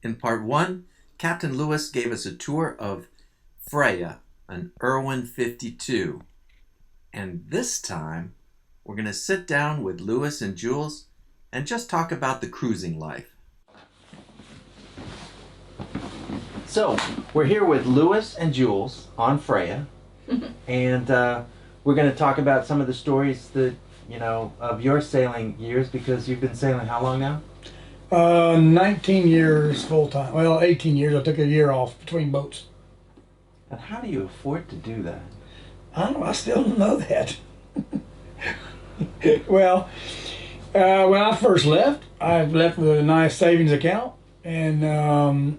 In part one, Captain Louis gave us a tour of Freya, an Irwin 52. And this time, we're going to sit down with Louis and Jules and just talk about the cruising life. So, we're here with Louis and Jules on Freya, and we're going to talk about some of the stories that, of your sailing years, because you've been sailing how long now? 19 years full time. Well, 18 years. I took a year off between boats. And how do you afford to do that? I don't know. I still don't know that. Well, when I first left, I left with a nice savings account, and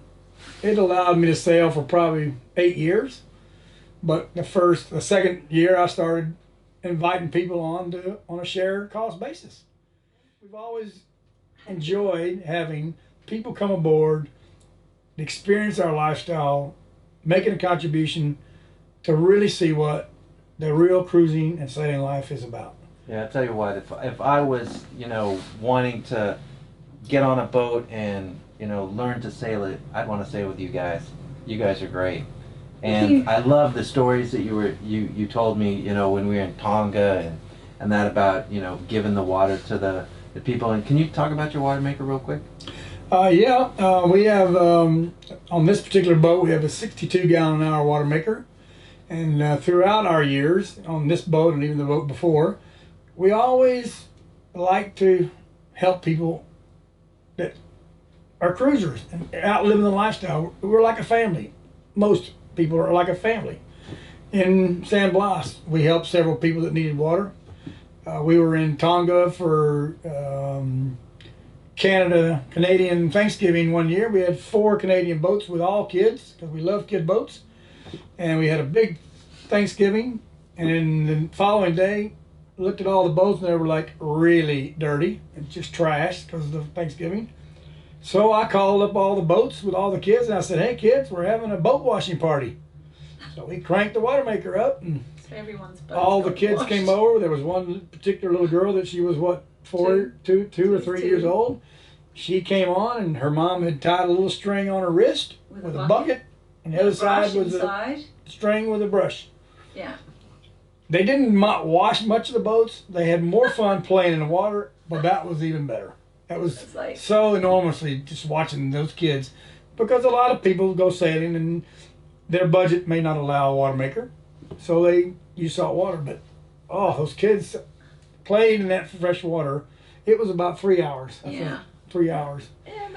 it allowed me to sail for probably 8 years. But the second year, I started inviting people on a shared cost basis. We've always enjoyed having people come aboard, experience our lifestyle, making a contribution to really see what the real cruising and sailing life is about. Yeah, I tell you what, if I was, wanting to get on a boat and, learn to sail it, I'd want to sail with you guys. You guys are great. And I love the stories that you told me, when we were in Tonga and that about, giving the water to the people. And can you talk about your water maker real quick? We have, on this particular boat, we have a 62-gallon-an-hour water maker. And throughout our years on this boat and even the boat before, we always like to help people that are cruisers and out living the lifestyle. We're like a family. Most people are like a family. In San Blas, we helped several people that needed water. We were in Tonga for Canadian Thanksgiving one year. We had 4 Canadian boats with all kids, because we love kid boats. And we had a big Thanksgiving, and then the following day, looked at all the boats, and they were like really dirty and just trash because of the Thanksgiving. So I called up all the boats with all the kids, and I said, "Hey kids, we're having a boat washing party." So we cranked the water maker up, and so everyone's all the kids came over. There was one particular little girl that she was two or three years old. She came on, and her mom had tied a little string on her wrist with a bucket, and the other side was a string with a brush. Yeah. They didn't wash much of the boats. They had more fun playing in the water, but that was even better. That was so enormously just watching those kids, because a lot of people go sailing and their budget may not allow a water maker, so they use salt water. But those kids played in that fresh water. It was about 3 hours. I think. 3 hours. Yeah.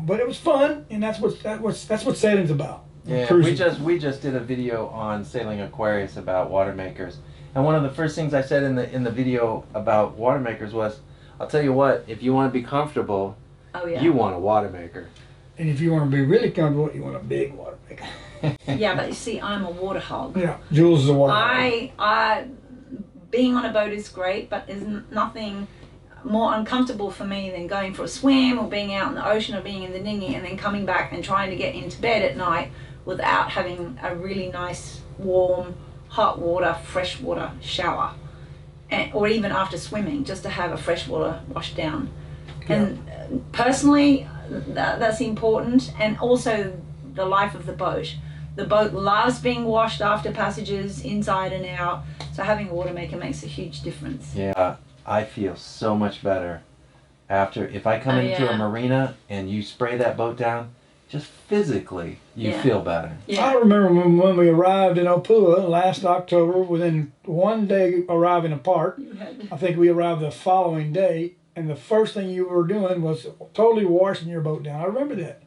But it was fun, and that's what sailing's about. Yeah, we just did a video on sailing Aquarius about water makers, and one of the first things I said in the video about water makers was, I'll tell you what, if you want to be comfortable, you want a water maker. And if you want to be really comfortable, you want a big water maker. Yeah, but you see, I'm a water hog. Yeah, Jules is a water hog. Being on a boat is great, but there's nothing more uncomfortable for me than going for a swim or being out in the ocean or being in the dinghy and then coming back and trying to get into bed at night without having a really nice, warm, hot water, fresh water shower. Or even after swimming, just to have a fresh water wash down. Yeah. And personally, that's important. And also the life of the boat. The boat loves being washed after passages, inside and out. So having a water maker makes a huge difference. Yeah, I feel so much better if I come into a marina and you spray that boat down. Just physically, you feel better. Yeah. I remember when we arrived in Opua last October, within one day arriving apart, I think we arrived the following day, and the first thing you were doing was totally washing your boat down. I remember that.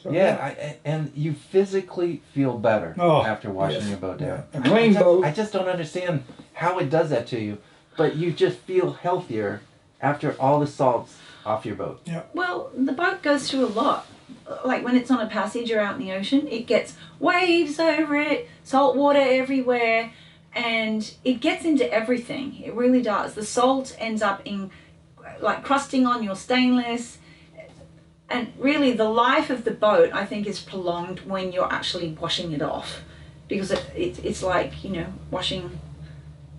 So, and you physically feel better after washing your boat down. Yeah. A clean boat. I just don't understand how it does that to you, but you just feel healthier after all the salt's off your boat. Yeah. Well, the boat goes through a lot. Like when it's on a passage or out in the ocean, it gets waves over it, salt water everywhere, and it gets into everything. It really does. The salt ends up in crusting on your stainless, and really the life of the boat, I think, is prolonged when you're actually washing it off, because it's like washing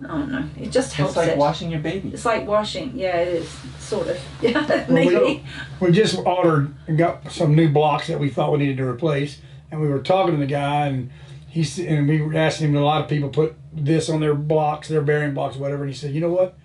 Oh no, it just helps. It's like it. washing your baby. It's like washing. Yeah, it is sort of. Yeah, Well, maybe. we just ordered and got some new blocks that we thought we needed to replace, and we were talking to the guy, and we were asking him. A lot of people put this on their blocks, their bearing blocks, whatever. And he said, you know what,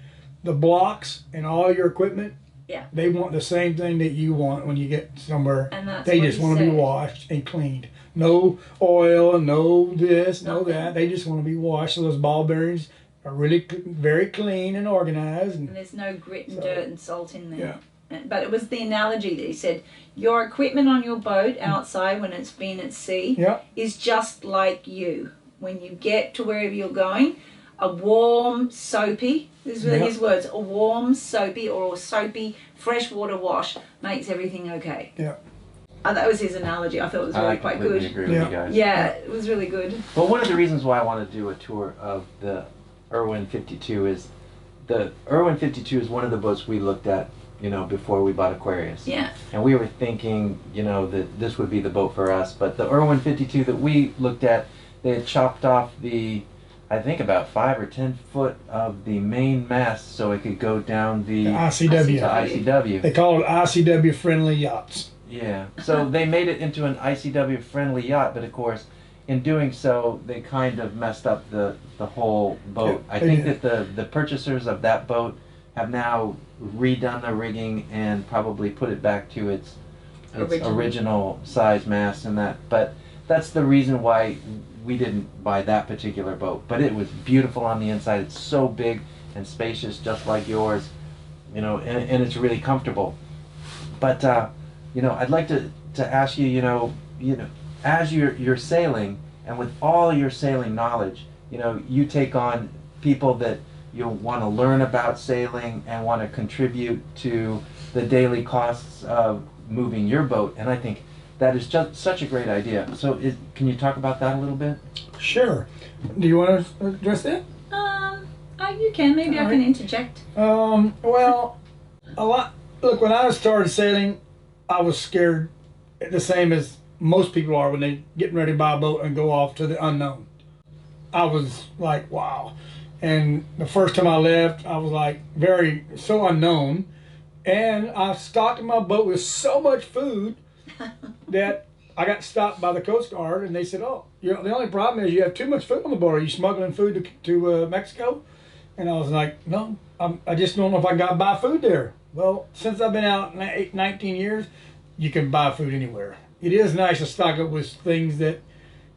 the blocks and all your equipment, Yeah. they want the same thing that you want when you get somewhere. And that's They what just he want to be said. washed and cleaned. No oil, no this, no Nothing. that. They just want to be washed. So those ball bearings are really very clean and organized. And there's no grit and So, dirt and salt in there. yeah. But it was the analogy that he said, your equipment on your boat outside when it's been at sea Yeah. is just like you. When you get to wherever you're going, a warm, soapy, these were his words, a warm, soapy or a soapy freshwater wash makes everything okay. Yeah. That was his analogy. I thought it was really I quite completely good. agree with Yeah. you guys. Yeah, it was really good. But one of the reasons why I want to do a tour of the Irwin 52 is the Irwin 52 is one of the boats we looked at, you know, before we bought Aquarius. Yeah. And we were thinking, you know, that this would be the boat for us. But the Irwin 52 that we looked at, they had chopped off I think about 5 or 10 foot of the main mast so it could go down the ICW. to ICW. They call it ICW friendly yachts. Yeah. So they made it into an ICW friendly yacht, but of course, in doing so, they kind of messed up the whole boat. Yeah, I they think did. that the purchasers of that boat have now redone the rigging and probably put it back to its original size mast and that. But that's the reason why we didn't buy that particular boat. But it was beautiful on the inside. It's so big and spacious, just like yours, you know, and it's really comfortable. But you know, I'd like to ask you, you know, as you're sailing and with all your sailing knowledge, you know, you take on people that you want to learn about sailing and want to contribute to the daily costs of moving your boat, and I think that is just such a great idea. So can you talk about that a little bit? Sure. Do you want to address that? You can. Maybe I All can right. interject. Well, look, when I started sailing, I was scared the same as most people are when they getting ready to buy a boat and go off to the unknown. I was like, wow. And the first time I left, I was like so unknown. And I stocked my boat with so much food that I got stopped by the Coast Guard, and they said, "Oh, the only problem is you have too much food on the boat. Are you smuggling food to Mexico?" And I was like, "No, I just don't know if I got to buy food there." Well, since I've been out 19 years, you can buy food anywhere. It is nice to stock up with things that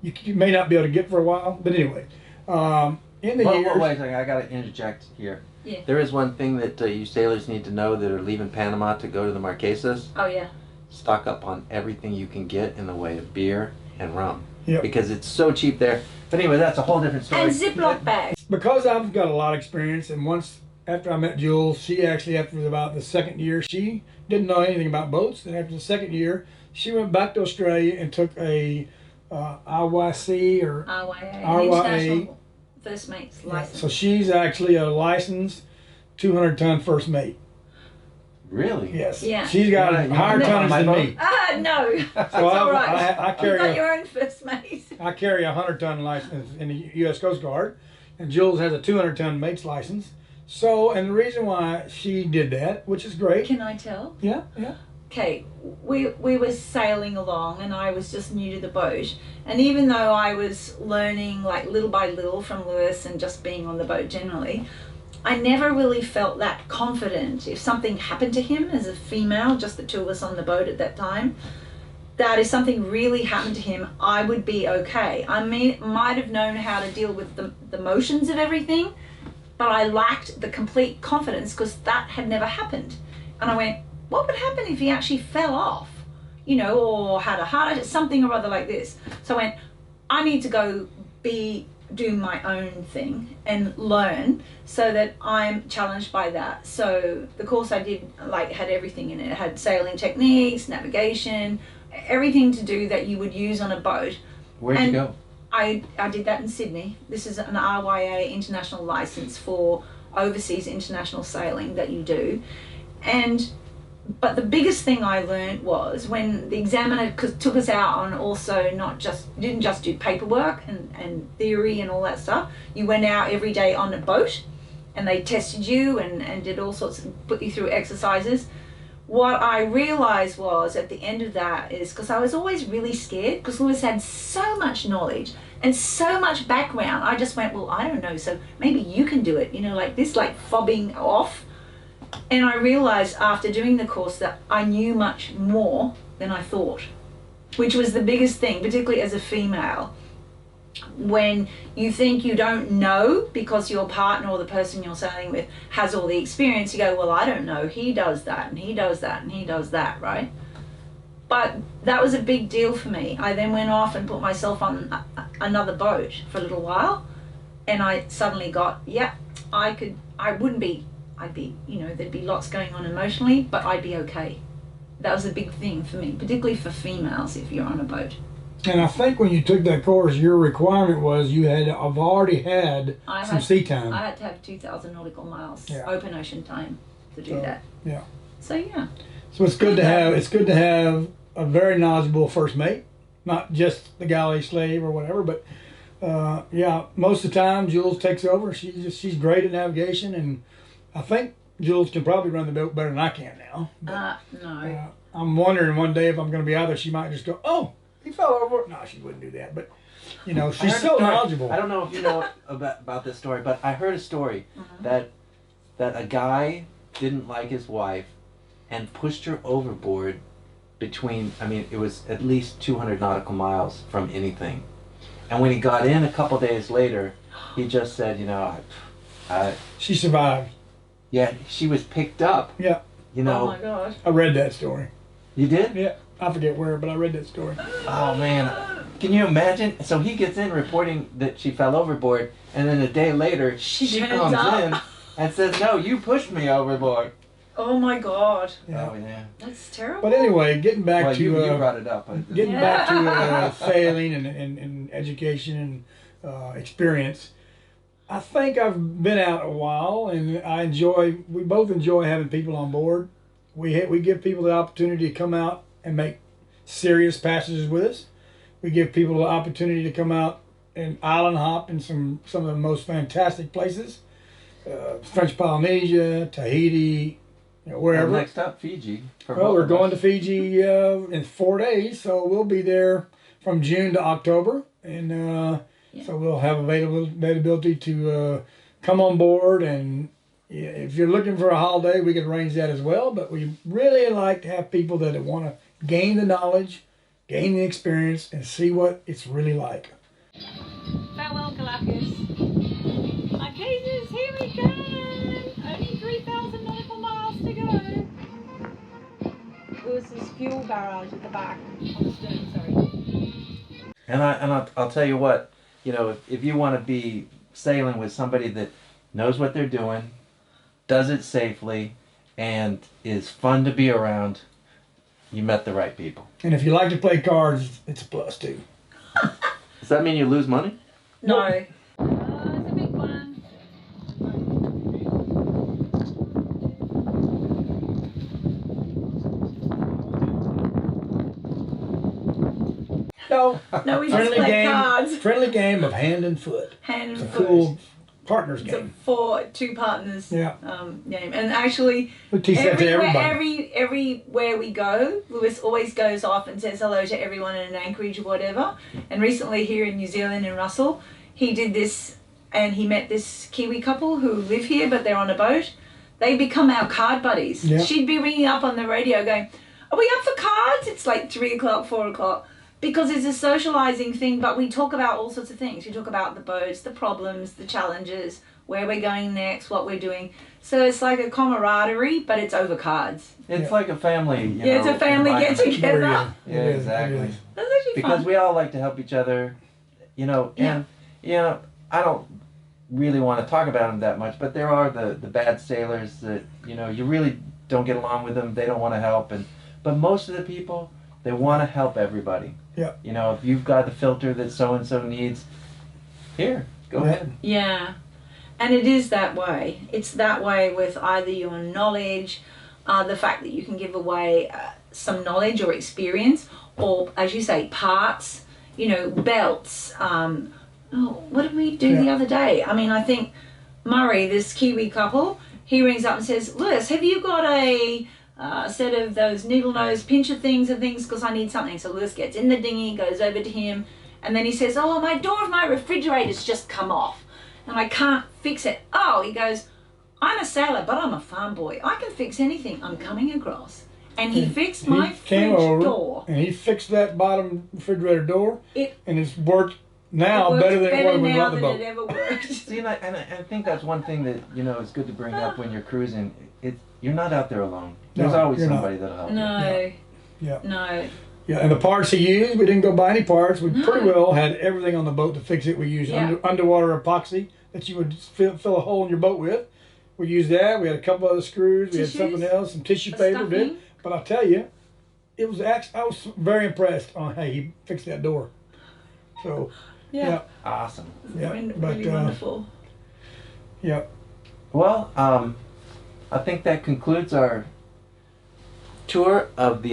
you may not be able to get for a while. But anyway, in the years... Wait a second, I got to interject here. Yeah. There is one thing that you sailors need to know that are leaving Panama to go to the Marquesas. Oh yeah. Stock up on everything you can get in the way of beer and rum. Yep. Because it's so cheap there. But anyway, that's a whole different story. And Ziploc bags. Because I've got a lot of experience, and once after I met Jules, she actually, after about the second year, she didn't know anything about boats. And after the second year, she went back to Australia and took a IYC or RYA. International First Mate's license. So she's actually a licensed 200-ton first mate. Really? Yes. Yeah. She's got Yeah, higher yeah. tonnage My than boat? me. No. That's So all right. I You've carry got a, your own First Mate. I carry a 100-ton license in the U.S. Coast Guard, and Jules has a 200-ton mate's license. So, and the reason why she did that, which is great. Can I tell? Yeah. Okay, we were sailing along and I was just new to the boat, and even though I was learning like little by little from Lewis and just being on the boat generally, I never really felt that confident if something happened to him as a female, just the two of us on the boat at that time, that if something really happened to him, I would be okay. I might have known how to deal with the motions of everything, but I lacked the complete confidence because that had never happened. And I went, what would happen if he actually fell off, you know, or had a heart attack, something or other like this? So I went, I need to go do my own thing and learn so that I'm challenged by that. So the course I did had everything in it. It had sailing techniques, navigation, everything to do that you would use on a boat. Where'd you go? I did that in Sydney. This is an RYA international license for overseas international sailing that you do. And But the biggest thing I learned was when the examiner took us out on also didn't just do paperwork and theory and all that stuff. You went out every day on a boat and they tested you and did all sorts of, put you through exercises. What I realized was at the end of that is, because I was always really scared, because Louis had so much knowledge and so much background, I just went, well, I don't know, so maybe you can do it, like this, like fobbing off. And I realized after doing the course that I knew much more than I thought, which was the biggest thing, particularly as a female. When you think you don't know because your partner or the person you're sailing with has all the experience, you go, well, I don't know, he does that and he does that and he does that, right? But that was a big deal for me. I then went off and put myself on another boat for a little while, and I suddenly got, I'd be, there'd be lots going on emotionally, but I'd be okay. That was a big thing for me, particularly for females if you're on a boat. And I think when you took that course, your requirement was you had already had some sea time. I had to have 2,000 nautical miles, open ocean time to do that. Yeah. So yeah. So it's good to have. It's good to have a very knowledgeable first mate, not just the galley slave or whatever. But most of the time Jules takes over. She's great at navigation, and I think Jules can probably run the boat better than I can now. But, no. I'm wondering one day if I'm going to be out there, she might just go, "Oh, he fell over." No, she wouldn't do that. But she's so knowledgeable. I don't know if you know about this story, but I heard a story that a guy didn't like his wife and pushed her overboard between, it was at least 200 nautical miles from anything. And when he got in a couple days later, he just said, she survived. Yeah, she was picked up. Yeah. Oh my gosh. I read that story. You did? Yeah. I forget where, but I read that story. Oh man, can you imagine? So he gets in reporting that she fell overboard, and then a day later she comes in and says, "No, you pushed me overboard." Oh my God. Yeah. Oh yeah. That's terrible. But anyway, getting back to you brought it up. Getting back to sailing and education and experience. I think I've been out a while, and we both enjoy having people on board. We give people the opportunity to come out and make serious passages with us. We give people the opportunity to come out and island hop in some of the most fantastic places. French Polynesia, Tahiti, wherever. Well, next up, Fiji. Well, we're going to Fiji in 4 days, so we'll be there from June to October, and so we'll have availability to come on board. And if you're looking for a holiday, we can arrange that as well. But we really like to have people that want to gain the knowledge, gain the experience, and see what it's really like. Farewell, Galapagos. My cages, here we go. Only 3,000 nautical miles to go. Lewis's fuel barrage at the back on the stern, sorry. And I'll tell you what, if you want to be sailing with somebody that knows what they're doing, does it safely, and is fun to be around, you met the right people. And if you like to play cards, it's a plus too. Does that mean you lose money? No. It's a big one. No, we just play cards. Friendly game of hand and foot. Hand and it's foot. A cool partners It's game. For two partners Yeah. game. And actually, we teach that to everybody. everywhere we go, Louis always goes off and says hello to everyone in an anchorage or whatever. And recently here in New Zealand, in Russell, he did this, and he met this Kiwi couple who live here, but they're on a boat. They become our card buddies. Yeah. She'd be ringing up on the radio going, "Are we up for cards?" It's like 3 o'clock, 4 o'clock. Because it's a socializing thing, but we talk about all sorts of things. We talk about the boats, the problems, the challenges, where we're going next, what we're doing. So it's like a camaraderie, but it's over cards. It's like a family, it's a family get together. Yeah, exactly. That's actually because fun. we all like to help each other, and I don't really want to talk about them that much, but there are the bad sailors that you really don't get along with them. They don't want to help, but most of the people, they want to help everybody. Yeah. If you've got the filter that so and so needs, here, go ahead. Yeah. And it is that way. It's that way with either your knowledge, the fact that you can give away some knowledge or experience, or as you say, parts, belts. What did we do the other day? I mean, I think Murray, this Kiwi couple, he rings up and says, Lewis, have you got a set of those needle nose pincher things and things, because I need something. So Lewis gets in the dinghy, goes over to him, and then he says, oh, my door of my refrigerator's just come off and I can't fix it. Oh, he goes, I'm a sailor, but I'm a farm boy. I can fix anything. I'm coming across. And he fixed my fridge door. And he fixed that bottom refrigerator door, and it's worked now it better than it was when we got the boat. It ever worked. See, and I think that's one thing that is good to bring up when you're cruising. You're not out there alone. There's always somebody that'll help you. No. Yeah. No. Yeah, and the parts he used, we didn't go buy any parts. We pretty well had everything on the boat to fix it. We used underwater epoxy that you would fill a hole in your boat with. We used that. We had a couple other screws. We had something else, some tissue paper. But I'll tell you, it was I was very impressed on how he fixed that door. So, yeah. Awesome. Yeah, really wonderful. Yeah. Well, I think that concludes our tour of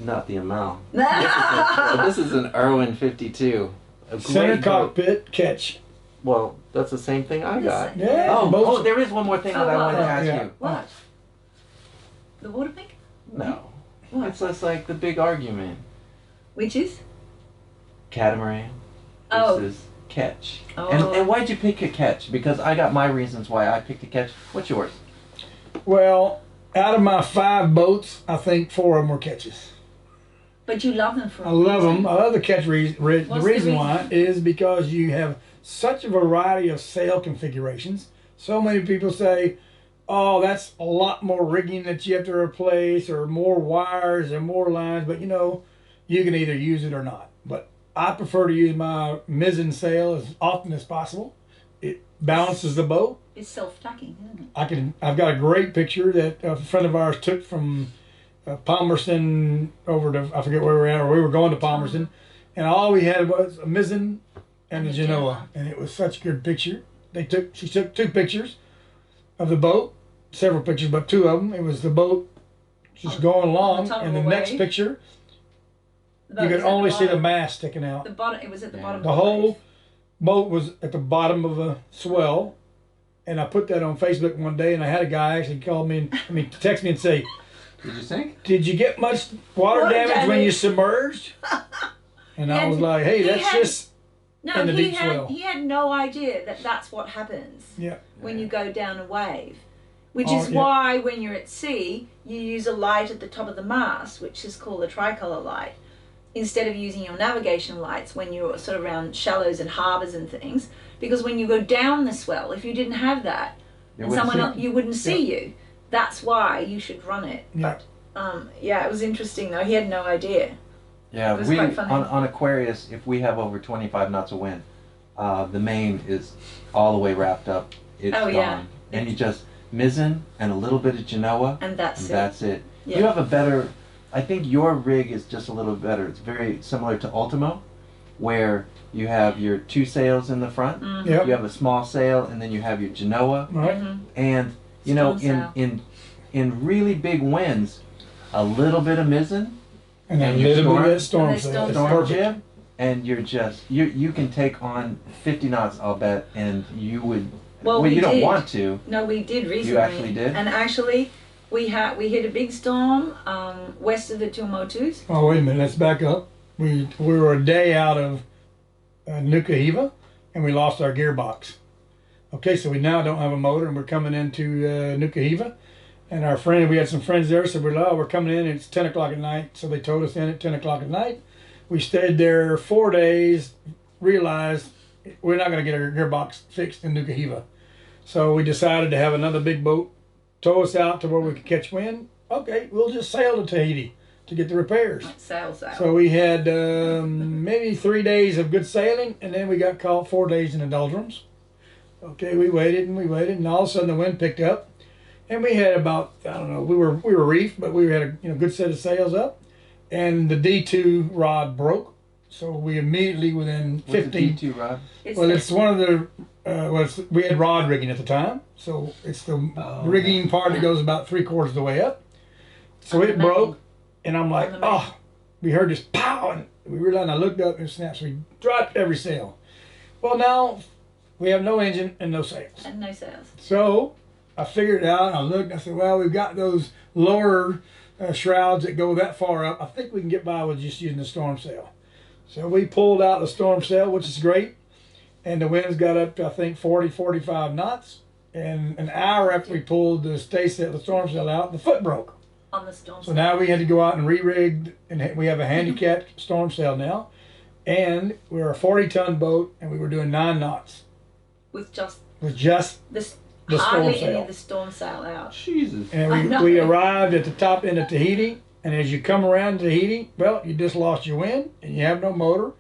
not the Amal. This is an Irwin 52. Center cockpit catch. Well, that's the same thing I got. Yeah. Oh, there is one more thing that I wanted to ask you. What? The water pig? No. What? It's just like the big argument. Which is? Catamaran versus catch. Oh. And why'd you pick a catch? Because I got my reasons why I picked a catch. What's yours? Well, out of my 5 boats, I think 4 of them were catches. But you love them for I love them. I love the catch. The reason why is because you have such a variety of sail configurations. So many people say, oh, that's a lot more rigging that you have to replace, or more wires and more lines. But you can either use it or not. But I prefer to use my mizzen sail as often as possible. It balances the boat. It's self-tucking, isn't it? I've got a great picture that a friend of ours took from Palmerston over to, I forget where we were at, or we were going to Palmerston, and all we had was a mizzen and a Genoa, and it was such a good picture. She took 2 pictures of the boat, several pictures, but 2 of them. It was the boat just going along, and the next picture, you could only see the mast sticking out. The bottom. It was at the bottom. The whole boat was at the bottom of a swell, and I put that on Facebook one day, and I had a guy actually call me text me and say, did you sink? Did you get much water damage when you submerged? And I was like, hey, that's just in the deep swell. He had no idea that that's what happens when you go down a wave. Which is why when you're at sea, you use a light at the top of the mast, which is called the tricolour light, instead of using your navigation lights when you're sort of around shallows and harbours and things. Because when you go down the swell, if you didn't have that, and someone else, you wouldn't see you. That's why you should run it. Yeah. But it was interesting though. He had no idea. Yeah, it was quite funny. On Aquarius, if we have over 25 knots of wind, the main is all the way wrapped up. It's gone. And you just mizzen and a little bit of Genoa, and that's it. Yeah. You have a better. I think your rig is just a little better. It's very similar to Ultimo, where you have your 2 sails in the front. Mm-hmm. Yep. You have a small sail, and then you have your Genoa. Right. Mm-hmm. And in really big winds, a little bit of mizzen and a little bit of storm jib, and you're just you can take on 50 knots, I'll bet, and you would. Well, you don't want to. No, we did recently. You actually did. And actually, we hit a big storm west of the Tuamotus. Oh, wait a minute. Let's back up. We were a day out of Nuka Hiva, and we lost our gearbox. Okay, so we now don't have a motor, and we're coming into Nuka Hiva. And we had some friends there, so we're coming in, and it's 10 o'clock at night. So they told us in at 10 o'clock at night. We stayed there 4 days, realized we're not going to get our gearbox fixed in Nuka Hiva. So we decided to have another big boat tow us out to where we could catch wind. Okay, we'll just sail to Tahiti to get the repairs. Sail. So we had maybe 3 days of good sailing, and then we got caught 4 days in the doldrums. Okay, we waited, and all of a sudden the wind picked up, and we had about, I don't know, we were reefed, but we had a good set of sails up, and the D2 rod broke. So we immediately within 15. What's the D2 rod? It's one of the we had rod rigging at the time, so it's the rigging part that goes about 3/4 of the way up. So it broke, and I'm like, On the main. oh, we heard this pow, and we realized, and I looked up and it snapped, so we dropped every sail. Well, now we have no engine and no sails. And no sails. So I figured it out, and I looked, and I said, well, we've got those lower shrouds that go that far up. I think we can get by with just using the storm sail. So we pulled out the storm sail, which is great, and the winds got up to, I think, 40, 45 knots. And an hour after we pulled the staysail, the storm sail out, the foot broke. On the storm So now we had to go out and re-rig, and we have a handicapped storm sail now. And we're a 40-ton boat, and we were doing 9 knots. with just The storm hardly any sail. of the storm sail out. Jesus. And I know. we arrived at the top end of Tahiti, and as you come around Tahiti, well, you just lost your wind, and you have no motor,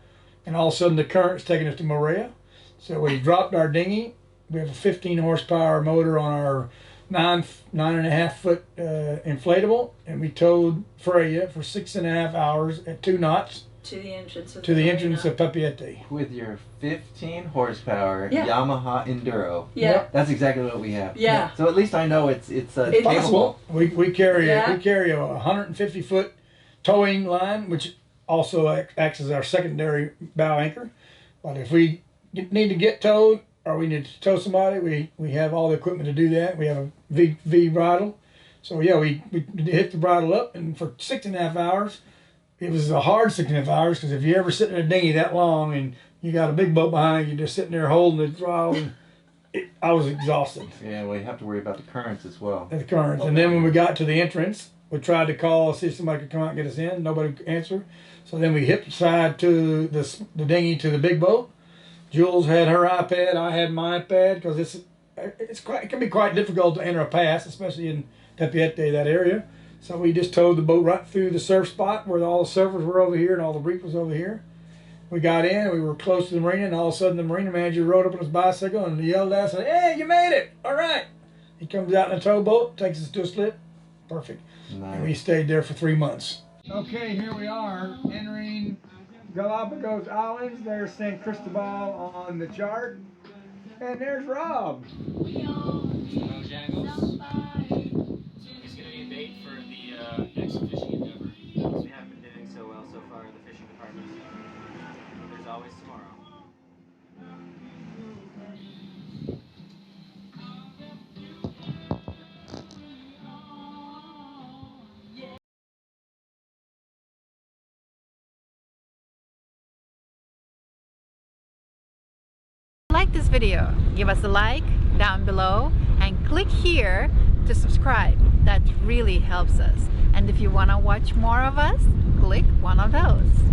and all of a sudden the current's taking us to Moorea. So we dropped our dinghy. We have a 15 horsepower motor on our 9.5 foot inflatable, and we towed Freya for 6.5 hours at 2 knots To the entrance of to the entrance of Papeete. With your 15 horsepower Yeah. Yamaha Enduro. Yeah. Yep. That's exactly what we have. Yeah. So at least I know it's It's capable. Possible. We carry Yeah. a 150 foot towing line, which also acts as our secondary bow anchor. But if we need to get towed or we need to tow somebody, we have all the equipment to do that. We have a V bridle. So yeah, we hit the bridle up, and for 6.5 hours, it was a hard 6.5 hours, because if you ever sit in a dinghy that long and you got a big boat behind you, just sitting there holding the throttle, and I was exhausted Yeah, well, you have to worry about the currents as well. at the currents. And then when we got to the entrance, we tried to call, see if somebody could come out and get us in. Nobody could answer. So then we hitchhiked to the dinghy to the big boat. Jules had her iPad. I had my iPad, because it can be quite difficult to enter a pass, especially in Papeete, that area. So we just towed the boat right through the surf spot where all the surfers were over here and all the reef was over here. We got in, we were close to the marina, and all of a sudden the marina manager rode up on his bicycle and yelled at us, and, "Hey, you made it! All right!" He comes out in a towboat, takes us to a slip. Perfect. And we Nice. stayed there for 3 months. Okay, here we are entering Galapagos Islands. There's San Cristobal on the chart. And there's Rob. Bojangles. It's going to be a bait for the next fishing endeavor. We haven't been doing so well so far in the fishing department. There's always tomorrow. Like this video, give us a like down below and click here to subscribe. That really helps us. And if you want to watch more of us, click one of those.